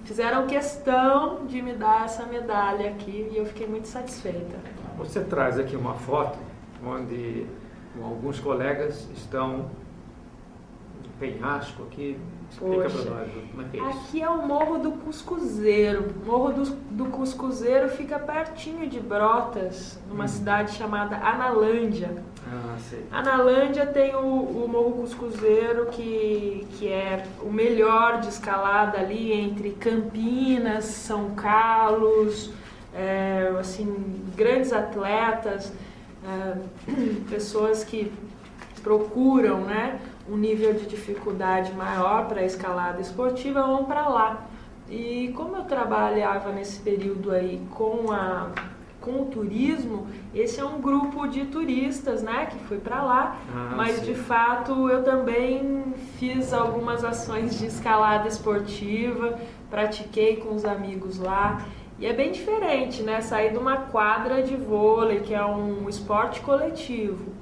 fizeram questão de me dar essa medalha aqui, e eu fiquei muito satisfeita. Você traz aqui uma foto onde alguns colegas estão penhasco aqui. Explica para nós como é que é isso. Aqui é o Morro do Cuscuzeiro. O Morro do Cuscuzeiro fica pertinho de Brotas, numa cidade chamada Analândia. Ah, sei. Analândia tem o Morro Cuscuzeiro, que é o melhor de escalada ali entre Campinas, São Carlos, assim, grandes atletas, pessoas que procuram, né, um nível de dificuldade maior para a escalada esportiva, vão para lá. E como eu trabalhava nesse período aí com o turismo, esse é um grupo de turistas, né, que foi para lá, mas sim, de fato eu também fiz algumas ações de escalada esportiva, pratiquei com os amigos lá, e é bem diferente, né, sair de uma quadra de vôlei, que é um esporte coletivo.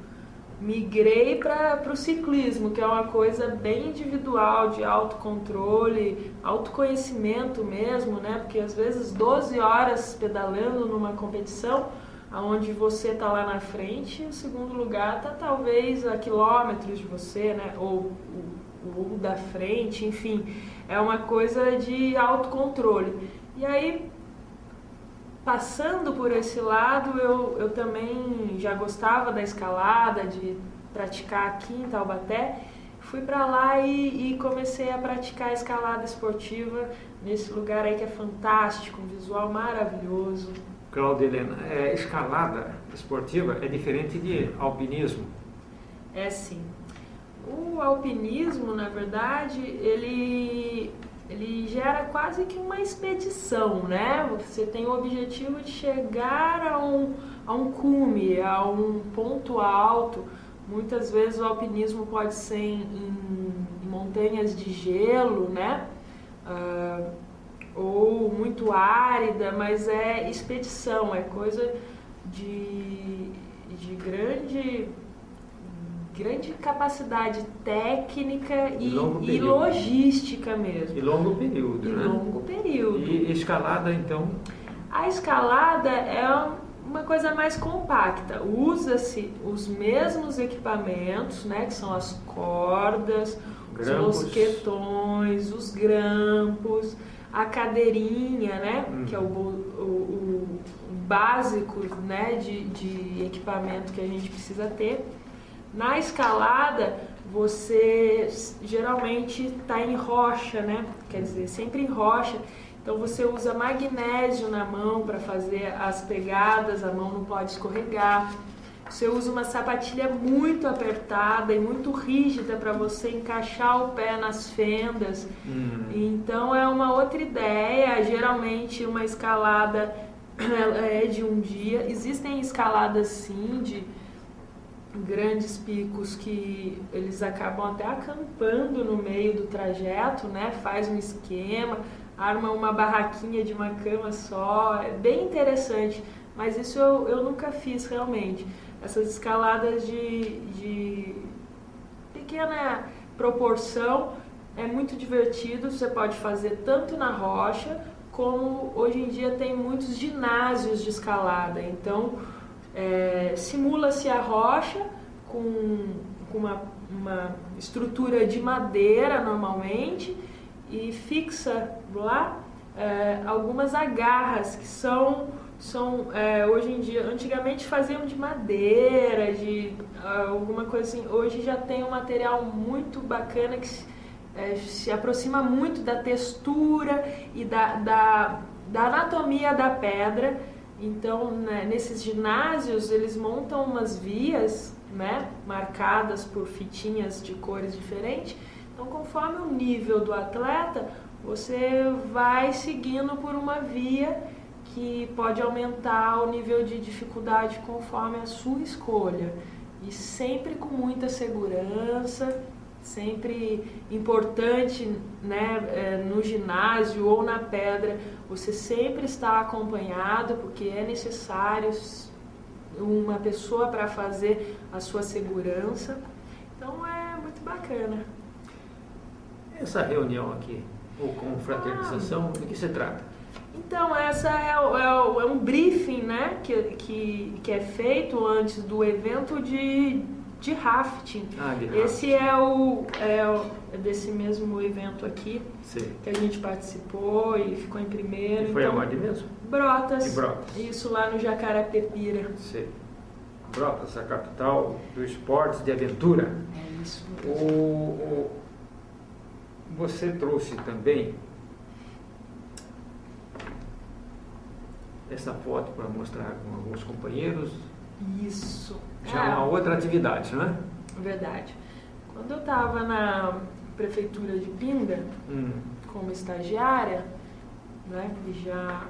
Migrei para o ciclismo, que é uma coisa bem individual, de autocontrole, autoconhecimento mesmo, né? Porque às vezes 12 horas pedalando numa competição, onde você está lá na frente, o segundo lugar está talvez a quilômetros de você, né? Ou da frente, enfim, é uma coisa de autocontrole. E aí, passando por esse lado, eu também já gostava da escalada, de praticar aqui em Taubaté. Fui para lá e comecei a praticar a escalada esportiva nesse lugar aí que é fantástico, um visual maravilhoso. Cláudia Helena, escalada esportiva é diferente de alpinismo? É sim. O alpinismo, na verdade, ele gera quase que uma expedição, né? Você tem o objetivo de chegar a um cume, a um ponto alto. Muitas vezes o alpinismo pode ser em montanhas de gelo, né? Ou muito árida, mas é expedição, é coisa de grande capacidade técnica e logística mesmo. E longo período, né? Longo período. E escalada, então? A escalada é uma coisa mais compacta. Usa-se os mesmos equipamentos, né? Que são as cordas, os mosquetões, os grampos, a cadeirinha, né? Que é o básico, né? de equipamento que a gente precisa ter. Na escalada, você geralmente está em rocha, né? Quer dizer, sempre em rocha. Então você usa magnésio na mão para fazer as pegadas, a mão não pode escorregar. Você usa uma sapatilha muito apertada e muito rígida para você encaixar o pé nas fendas. Então é uma outra ideia. Geralmente uma escalada é de um dia. Existem escaladas sim de grandes picos que eles acabam até acampando no meio do trajeto, né? Faz um esquema, arma uma barraquinha de uma cama só, é bem interessante, mas isso eu nunca fiz realmente. Essas escaladas de pequena proporção é muito divertido, você pode fazer tanto na rocha, como hoje em dia tem muitos ginásios de escalada, então simula-se a rocha com uma estrutura de madeira normalmente e fixa lá algumas agarras que são hoje em dia, antigamente faziam de madeira, de alguma coisa assim, hoje já tem um material muito bacana que se aproxima muito da textura e da anatomia da pedra. Então, né, nesses ginásios, eles montam umas vias, né, marcadas por fitinhas de cores diferentes. Então, conforme o nível do atleta, você vai seguindo por uma via que pode aumentar o nível de dificuldade conforme a sua escolha. E sempre com muita segurança, sempre importante, né, no ginásio ou na pedra, você sempre está acompanhado, porque é necessário uma pessoa para fazer a sua segurança. Então é muito bacana. Essa reunião aqui, ou confraternização, do que se trata? Então, essa é um briefing, né, que é feito antes do evento de rafting. De Esse é desse mesmo evento aqui, Sim. que a gente participou e ficou em primeiro. E foi então, aonde mesmo? Brotas. Em Brotas. Isso lá no Jacarapepira. Sim. Brotas, a capital do esporte de aventura. É isso mesmo. Você trouxe também essa foto para mostrar com alguns companheiros. Isso. Já é uma outra atividade, não é? Verdade. Quando eu estava na prefeitura de Pinda, como estagiária, né, já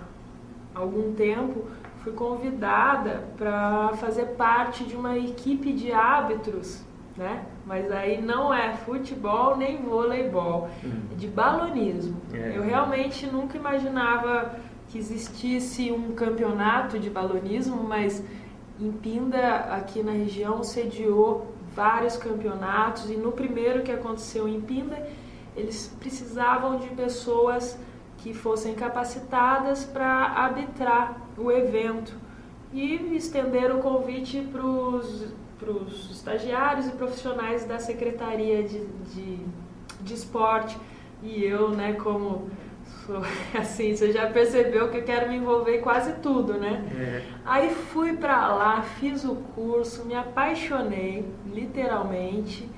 há algum tempo, fui convidada para fazer parte de uma equipe de árbitros, né? Mas aí não é futebol nem voleibol, é de balonismo. Eu realmente nunca imaginava que existisse um campeonato de balonismo, mas em Pinda, aqui na região, sediou vários campeonatos, e no primeiro que aconteceu em Pinda, eles precisavam de pessoas que fossem capacitadas para arbitrar o evento, e estenderam o convite para os estagiários e profissionais da Secretaria de Esporte. E eu, né, como assim, você já percebeu que eu quero me envolver em quase tudo, né? Aí fui pra lá, fiz o curso, me apaixonei, literalmente,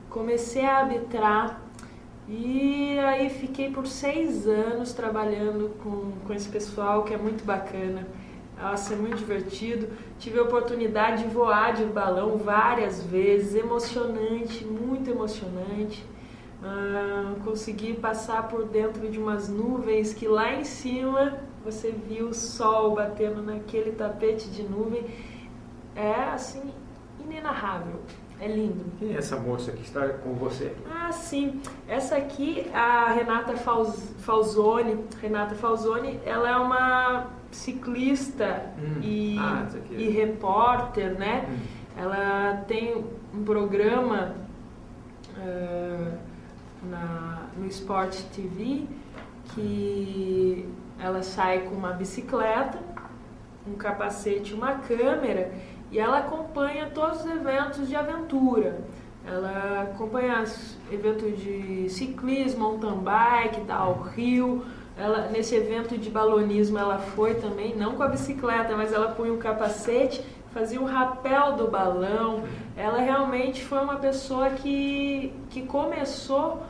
comecei a arbitrar, e aí fiquei por 6 anos trabalhando com esse pessoal, que é muito bacana. Nossa, é muito divertido. Tive a oportunidade de voar de balão várias vezes, emocionante, muito emocionante. Consegui passar por dentro de umas nuvens que lá em cima você viu o sol batendo naquele tapete de nuvem. É assim, inenarrável. É lindo. Quem é essa moça que está com você? Sim. Essa aqui, a Renata Falzoni. Renata Falzoni, ela é uma ciclista e repórter, né? Ela tem um programa no Sport TV, que ela sai com uma bicicleta, um capacete, uma câmera, e ela acompanha todos os eventos de aventura. Ela acompanha eventos de ciclismo, mountain bike, downhill. Nesse evento de balonismo ela foi também, não com a bicicleta, mas ela punha um capacete, fazia o rapel do balão. Ela realmente foi uma pessoa que começou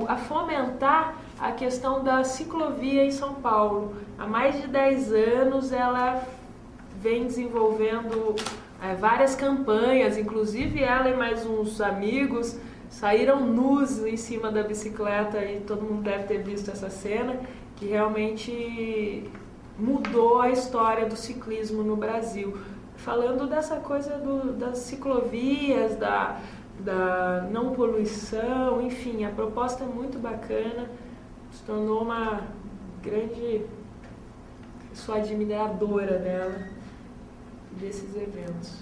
a fomentar a questão da ciclovia em São Paulo. Há mais de 10 anos ela vem desenvolvendo várias campanhas, inclusive ela e mais uns amigos saíram nus em cima da bicicleta, e todo mundo deve ter visto essa cena, que realmente mudou a história do ciclismo no Brasil. Falando dessa coisa das ciclovias, da não poluição, enfim, a proposta é muito bacana, se tornou uma grande... sou admiradora dela, desses eventos.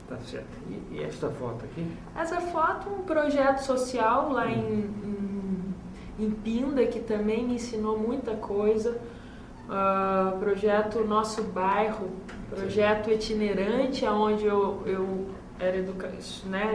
Tá certo. E esta foto aqui? Essa foto é um projeto social lá em Pinda, que também me ensinou muita coisa. Projeto Nosso Bairro, projeto itinerante, onde eu era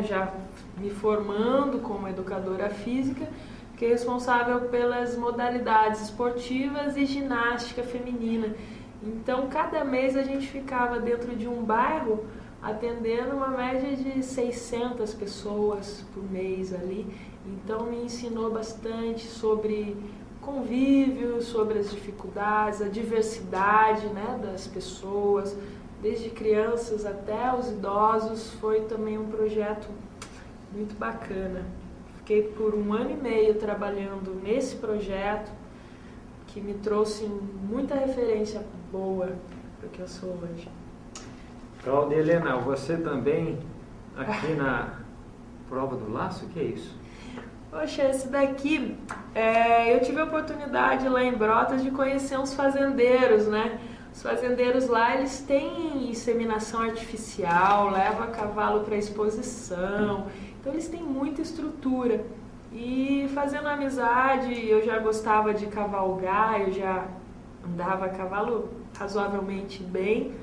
já me formando como educadora física, fiquei responsável pelas modalidades esportivas e ginástica feminina. Então, cada mês a gente ficava dentro de um bairro atendendo uma média de 600 pessoas por mês ali. Então, me ensinou bastante sobre convívio, sobre as dificuldades, a diversidade, né, das pessoas, desde crianças até os idosos. Foi também um projeto muito bacana. Fiquei por 1 ano e meio trabalhando nesse projeto, que me trouxe muita referência boa para o que eu sou hoje. Cláudia Helena, você também aqui na prova do laço, o que é isso? Poxa, esse daqui, eu tive a oportunidade lá em Brotas de conhecer uns fazendeiros, né? Os fazendeiros lá, eles têm inseminação artificial, levam a cavalo para exposição, então eles têm muita estrutura. E fazendo amizade, eu já gostava de cavalgar, eu já andava a cavalo razoavelmente bem.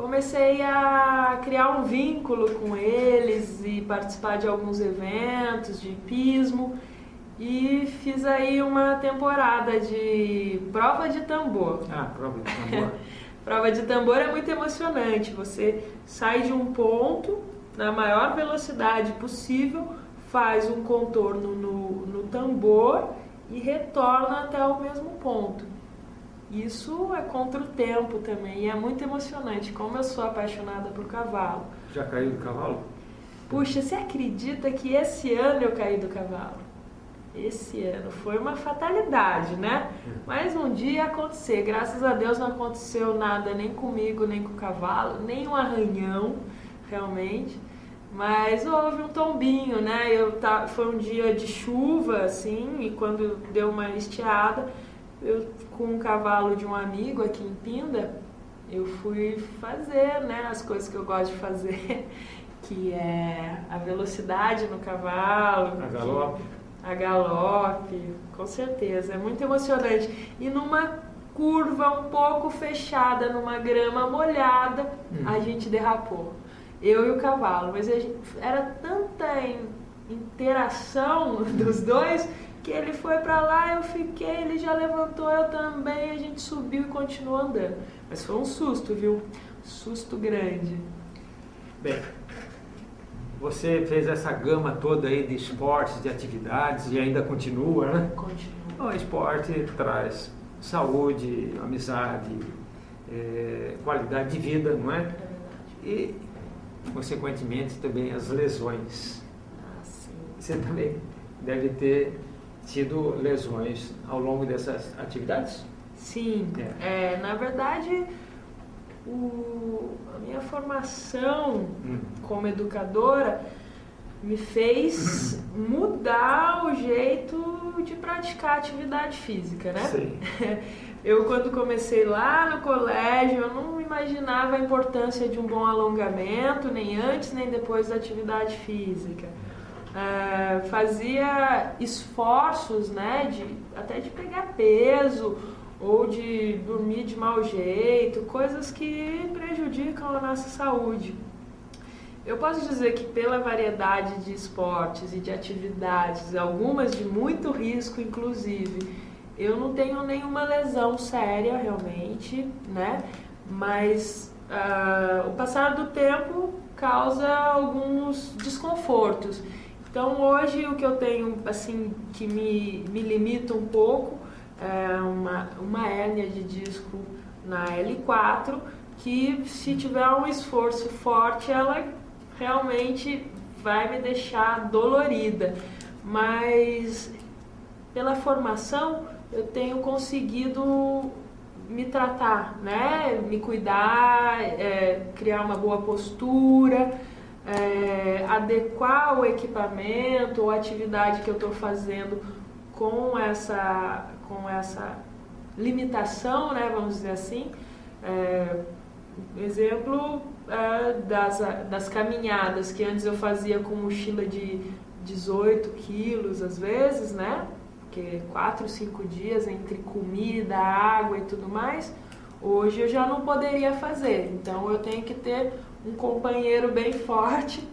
comecei a criar um vínculo com eles e participar de alguns eventos de hipismo e fiz aí uma temporada de prova de tambor. Ah, prova de tambor. Prova de tambor é muito emocionante, você sai de um ponto na maior velocidade possível, faz um contorno no tambor e retorna até o mesmo ponto. Isso é contra o tempo também e é muito emocionante, como eu sou apaixonada por cavalo. Já caiu do cavalo? Puxa, você acredita que esse ano eu caí do cavalo? Esse ano foi uma fatalidade, né? Mas um dia ia acontecer, graças a Deus não aconteceu nada nem comigo, nem com o cavalo, nem um arranhão, realmente. Mas houve um tombinho, né? Foi um dia de chuva, assim, e quando deu uma estiada, eu com um cavalo de um amigo aqui em Pinda, eu fui fazer, né, as coisas que eu gosto de fazer, que é a velocidade no cavalo. A galope. A galope, com certeza, é muito emocionante. E numa curva um pouco fechada, numa grama molhada, a gente derrapou. Eu e o cavalo, mas era tanta interação dos dois que ele foi pra lá, eu fiquei, ele já levantou, eu também, a gente subiu e continuou andando. Mas foi um susto, viu? Susto grande. Bem, você fez essa gama toda aí de esportes, de atividades e ainda continua, né? Continua. O esporte traz saúde, amizade, qualidade de vida, não é? É verdade. E, consequentemente, também as lesões. Ah, sim. Você também deve ter tido lesões ao longo dessas atividades? Sim, na verdade, a minha formação como educadora me fez mudar o jeito de praticar atividade física, né? Sim. Eu, quando comecei lá no colégio, eu não imaginava a importância de um bom alongamento, nem antes nem depois da atividade física. Fazia esforços, né, até de pegar peso ou de dormir de mau jeito, coisas que prejudicam a nossa saúde. Eu posso dizer que pela variedade de esportes e de atividades, algumas de muito risco inclusive, eu não tenho nenhuma lesão séria realmente, né? Mas o passar do tempo causa alguns desconfortos. Então hoje o que eu tenho assim que me limita um pouco é uma hérnia de disco na L4 que se tiver um esforço forte ela realmente vai me deixar dolorida. Mas pela formação eu tenho conseguido me tratar, né? Me cuidar, criar uma boa postura, adequar o equipamento ou a atividade que eu estou fazendo com essa limitação, né? Vamos dizer assim. Exemplo das caminhadas que antes eu fazia com mochila de 18 quilos às vezes, né? Porque 4, 5 dias entre comida, água e tudo mais, hoje eu já não poderia fazer. Então eu tenho que ter um companheiro bem forte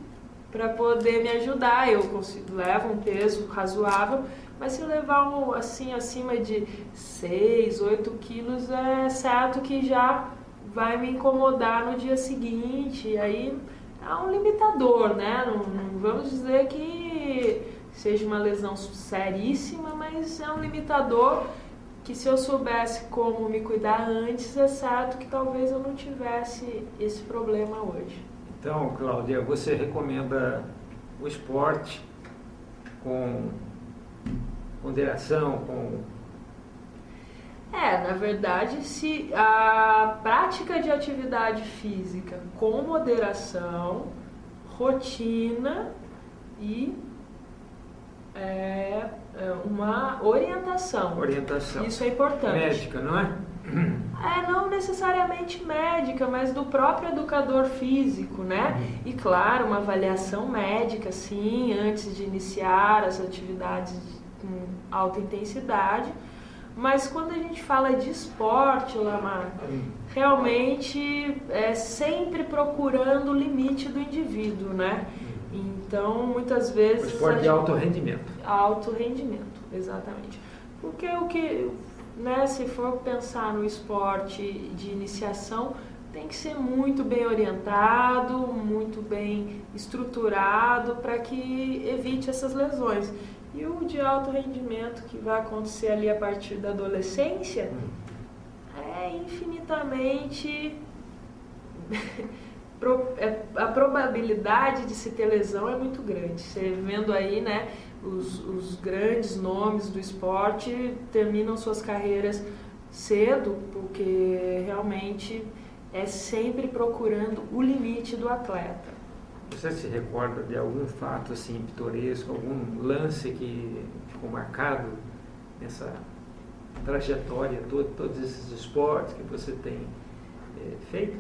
para poder me ajudar. Eu levo um peso razoável, mas se eu levar assim acima de 6, 8 quilos, é certo que já vai me incomodar no dia seguinte. E aí é um limitador, né? Não vamos dizer que seja uma lesão seríssima, mas é um limitador que se eu soubesse como me cuidar antes, é certo que talvez eu não tivesse esse problema hoje. Então, Cláudia, você recomenda o esporte com moderação, Na verdade, se a prática de atividade física com moderação, rotina e uma orientação. Isso é importante. Médica, não é? Não necessariamente médica, mas do próprio educador físico, né? E claro, uma avaliação médica, sim, antes de iniciar as atividades com alta intensidade, Mas quando a gente fala de esporte, Lamar, realmente é sempre procurando o limite do indivíduo, né? Então, muitas vezes... O esporte de alto rendimento. Alto rendimento, exatamente. Porque o que, né, se for pensar no esporte de iniciação, tem que ser muito bem orientado, muito bem estruturado para que evite essas lesões. E o de alto rendimento que vai acontecer ali a partir da adolescência é infinitamente... a probabilidade de se ter lesão é muito grande. Você vendo aí, né, os grandes nomes do esporte terminam suas carreiras cedo, porque realmente é sempre procurando o limite do atleta. Você se recorda de algum fato assim pitoresco, algum lance que ficou marcado nessa trajetória, todos esses esportes que você tem feito?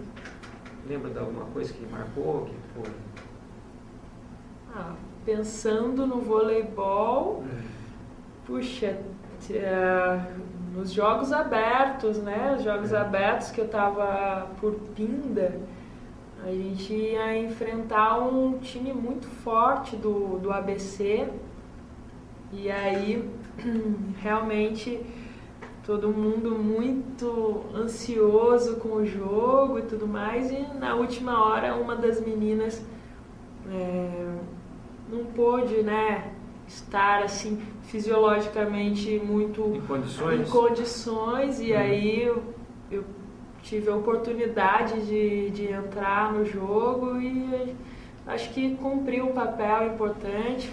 Lembra de alguma coisa que marcou? Que foi? Pensando no voleibol, puxa, nos jogos abertos, né? Os jogos abertos que eu estava por Pinda, a gente ia enfrentar um time muito forte do ABC, e aí realmente todo mundo muito ansioso com o jogo e tudo mais, e na última hora uma das meninas não pôde, né, estar assim fisiologicamente muito em condições, e aí eu tive a oportunidade de entrar no jogo e acho que cumpri um papel importante,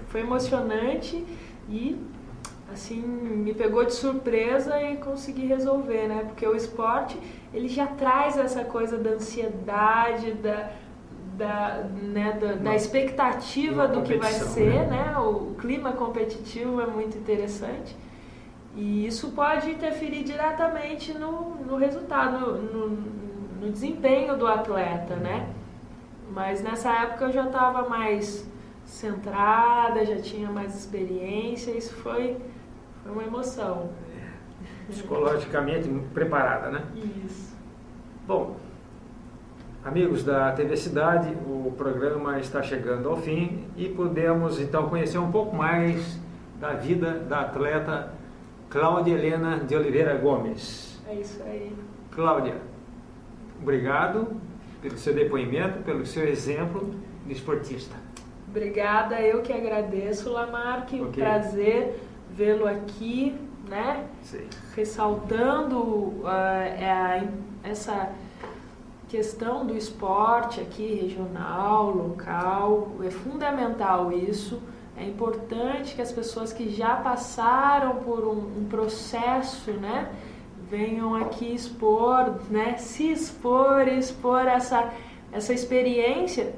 foi emocionante e assim, me pegou de surpresa e consegui resolver, né? Porque o esporte, ele já traz essa coisa da ansiedade, da expectativa do que vai ser, né? O clima competitivo é muito interessante. E isso pode interferir diretamente no resultado, no desempenho do atleta, né? Mas nessa época eu já estava mais centrada, já tinha mais experiência, isso foi uma emoção. Psicologicamente preparada, né? Isso. Bom, amigos da TV Cidade, o programa está chegando ao fim e podemos então conhecer um pouco mais da vida da atleta Cláudia Helena de Oliveira Gomes. É isso aí. Cláudia, obrigado pelo seu depoimento, pelo seu exemplo de esportista. Obrigada, eu que agradeço, Lamar, que prazer vê-lo aqui, né? Sim. Ressaltando essa questão do esporte aqui, regional, local, é fundamental isso. É importante que as pessoas que já passaram por um processo, né, venham aqui expor, né, se expor essa experiência,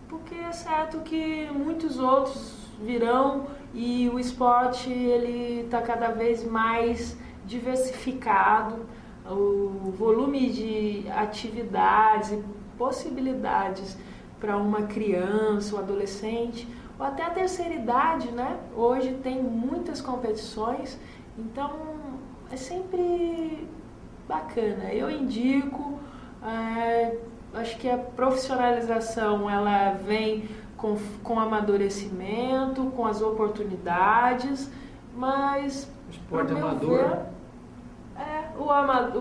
porque é certo que muitos outros virão e o esporte ele está cada vez mais diversificado, o volume de atividades e possibilidades para uma criança, um adolescente, ou até a terceira idade, né? Hoje tem muitas competições, então é sempre bacana. Eu indico, acho que a profissionalização ela vem com amadurecimento, com as oportunidades, mas o esporte amador,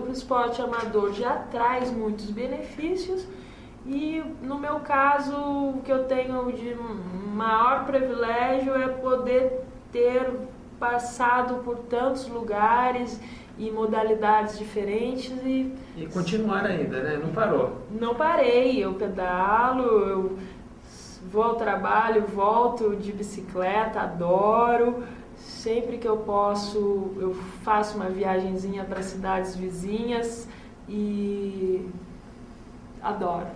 o esporte amador já traz muitos benefícios. E no meu caso, o que eu tenho de maior privilégio é poder ter passado por tantos lugares e modalidades diferentes e continuar ainda, né? Não parou. Não parei, eu pedalo, eu vou ao trabalho, volto de bicicleta, adoro. Sempre que eu posso, eu faço uma viagenzinha para cidades vizinhas e adoro.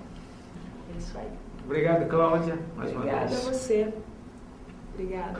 É isso aí. Obrigado, Cláudia. Mais uma vez. Obrigada a você. Obrigada.